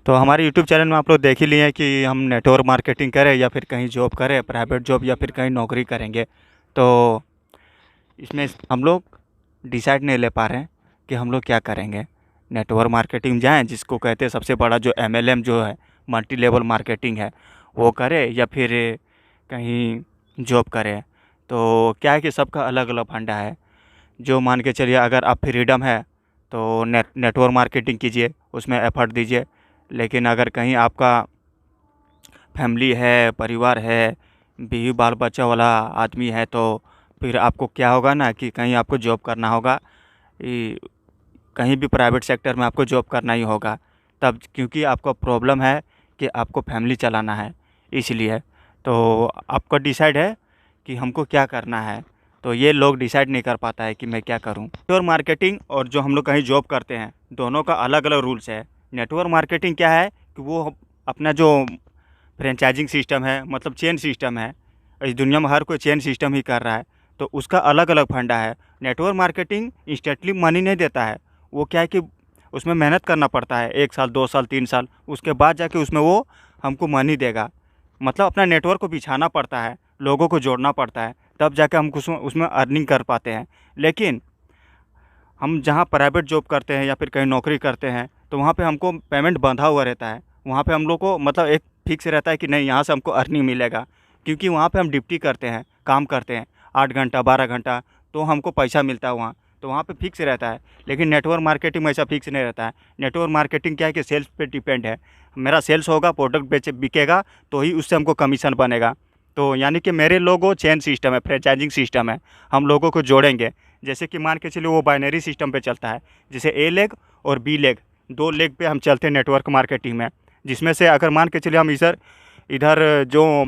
तो हमारे YouTube channel में आप लोग देख ही लिए हैं कि हम नेटवर्क मार्केटिंग करें या फिर कहीं जॉब करें, प्राइवेट जॉब या फिर कहीं नौकरी करेंगे। तो इसमें हम लोग डिसाइड नहीं ले पा रहे हैं कि हम लोग क्या करेंगे। नेटवर्क मार्केटिंग जाएँ, जिसको कहते हैं सबसे बड़ा जो MLM जो है, मल्टी लेवल मार्केटिंग है, वो करें या फिर कहीं जॉब करें। तो क्या है कि सबका अलग अलग फंडा है। जो मान के चलिए, अगर आप फ्रीडम है तो नेटवर्क मार्केटिंग कीजिए, उसमें एफर्ट दीजिए। लेकिन अगर कहीं आपका फैमिली है, परिवार है, बीवी बाल बच्चा वाला आदमी है, तो फिर आपको क्या होगा ना कि कहीं आपको जॉब करना होगा, कहीं भी प्राइवेट सेक्टर में आपको जॉब करना ही होगा तब, क्योंकि आपको प्रॉब्लम है कि आपको फैमिली चलाना है। इसलिए तो आपका डिसाइड है कि हमको क्या करना है। तो ये लोग डिसाइड नहीं कर पाता है कि मैं क्या करूं। नेटवर्क मार्केटिंग और जो हम लोग कहीं जॉब करते हैं, दोनों का अलग अलग रूल्स है। नेटवर्क मार्केटिंग क्या है कि वो अपना जो फ्रेंचाइजिंग सिस्टम है, मतलब चेन सिस्टम है, इस दुनिया में हर कोई चेन सिस्टम ही कर रहा है, तो उसका अलग अलग फंडा है। नेटवर्क मार्केटिंग इंस्टेंटली मनी नहीं देता है। वो क्या है कि उसमें मेहनत करना पड़ता है, 1 साल 2 साल 3 साल, उसके बाद जाके उसमें वो हमको मनी देगा। मतलब अपना नेटवर्क को बिछाना पड़ता है, लोगों को जोड़ना पड़ता है, तब जाके हम उसमें अर्निंग कर पाते हैं। लेकिन हम जहाँ प्राइवेट जॉब करते हैं या फिर कहीं नौकरी करते हैं, तो वहाँ पे हमको पेमेंट बंधा हुआ रहता है। वहाँ पे हम लोग को मतलब एक फिक्स रहता है कि नहीं, यहाँ से हमको अर्निंग मिलेगा, क्योंकि वहाँ पे हम ड्यूटी करते हैं, काम करते हैं 8 घंटा 12 घंटा, तो हमको पैसा मिलता है वहाँ, तो वहाँ पे फिक्स रहता है। लेकिन नेटवर्क मार्केटिंग में ऐसा फिक्स नहीं रहता है। नेटवर्क मार्केटिंग क्या है कि सेल्स पे डिपेंड है। मेरा सेल्स होगा, प्रोडक्ट बिकेगा, तो ही उससे हमको कमीशन बनेगा। तो यानी कि मेरे लोगों चेन सिस्टम है, फ्रेंचाइजिंग सिस्टम है, हम लोगों को जोड़ेंगे। जैसे कि मान के चलिए वो बाइनरी सिस्टम पे चलता है, जैसे ए लेग और बी लेग, 2 लेग पे हम चलते हैं नेटवर्क मार्केटिंग में। जिसमें से अगर मान के चलिए हम इधर इधर जो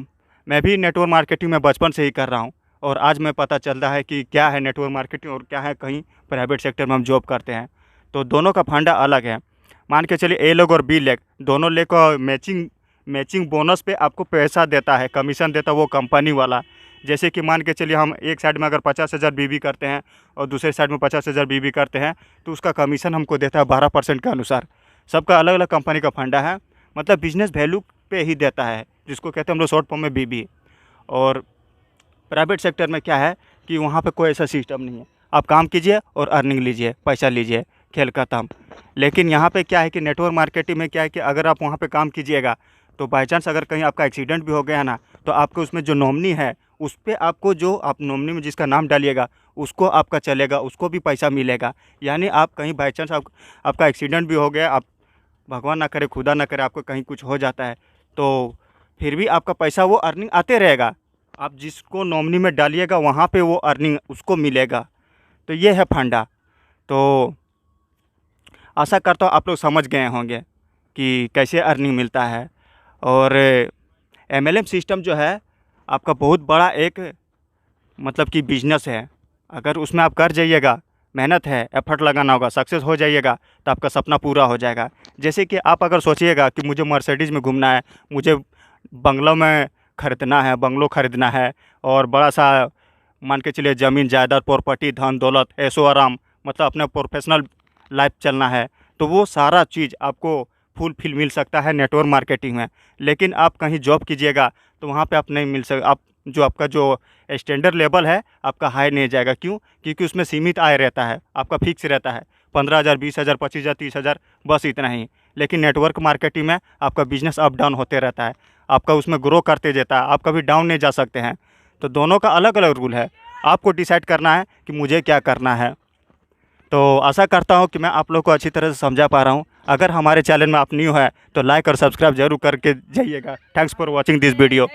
मैं भी नेटवर्क मार्केटिंग में बचपन से ही कर रहा हूँ, और आज मैं पता चल रहा है कि क्या है नेटवर्क मार्केटिंग और क्या है कहीं प्राइवेट सेक्टर में हम जॉब करते हैं। तो दोनों का फंडा अलग है। मान के चलिए ए लेग और बी लेग, दोनों लेग का मैचिंग बोनस पे आपको पैसा देता है, कमीशन देता है वो कंपनी वाला। जैसे कि मान के चलिए हम एक साइड में अगर 50,000 बीबी करते हैं और दूसरे साइड में 50,000 बीबी करते हैं, तो उसका कमीशन हमको देता है 12% के अनुसार। सबका अलग अलग कंपनी का फंडा है, मतलब बिजनेस वैल्यू पे ही देता है, जिसको कहते हैं हम लोग शॉर्ट फॉर्म में बीबी। और प्राइवेट सेक्टर में क्या है कि वहाँ पे कोई ऐसा सिस्टम नहीं है, आप काम कीजिए और अर्निंग लीजिए, पैसा लीजिए, खेल खत्म। लेकिन यहाँ पे क्या है कि नेटवर्क मार्केटिंग में क्या है कि अगर आप वहाँ पे काम कीजिएगा, तो बाई चांस अगर कहीं आपका एक्सीडेंट भी हो गया ना, तो आपको उसमें जो नॉमिनी है, उस पे आपको जो आप नॉमिनी में जिसका नाम डालिएगा उसको आपका चलेगा, उसको भी पैसा मिलेगा। यानी आप कहीं बाई चांस आपका एक्सीडेंट भी हो गया, आप भगवान ना करे, खुदा ना करे, आपको कहीं कुछ हो जाता है, तो फिर भी आपका पैसा वो अर्निंग आते रहेगा। आप जिसको नॉमिनी में डालिएगा वहाँ पे वो अर्निंग उसको मिलेगा। तो ये है फंडा। तो आशा करता हूँ आप लोग समझ गए होंगे कि कैसे अर्निंग मिलता है। और MLM सिस्टम जो है आपका बहुत बड़ा एक मतलब कि बिजनेस है। अगर उसमें आप कर जाइएगा, मेहनत है, एफर्ट लगाना होगा, सक्सेस हो जाइएगा, तो आपका सपना पूरा हो जाएगा। जैसे कि आप अगर सोचिएगा कि मुझे मर्सिडीज़ में घूमना है, मुझे बंगलों में ख़रीदना है, बंगलो ख़रीदना है, और बड़ा सा मान के चलिए ज़मीन जायदाद प्रॉपर्टी धन दौलत ऐशो आराम, मतलब अपना प्रोफेशनल लाइफ चलना है, तो वो सारा चीज़ आपको फुलफिल मिल सकता है नेटवर्क मार्केटिंग में। लेकिन आप कहीं जॉब कीजिएगा तो वहाँ पे आप नहीं मिल सक आप जो आपका जो स्टैंडर्ड लेवल है आपका हाई नहीं जाएगा। क्यों? क्योंकि उसमें सीमित आय रहता है, आपका फिक्स रहता है 15,000 20,000 25,000 30,000, बस इतना ही। लेकिन नेटवर्क मार्केटिंग में आपका बिजनेस अप डाउन होते रहता है, आपका उसमें ग्रो करते जाता है, आप कभी डाउन नहीं जा सकते हैं। तो दोनों का अलग अलग रूल है, आपको डिसाइड करना है कि मुझे क्या करना है। तो आशा करता हूँ कि मैं आप लोग को अच्छी तरह से समझा पा रहा हूँ। अगर हमारे चैनल में आप न्यू है तो लाइक और सब्सक्राइब जरूर करके जाइएगा। Thanks for watching this video.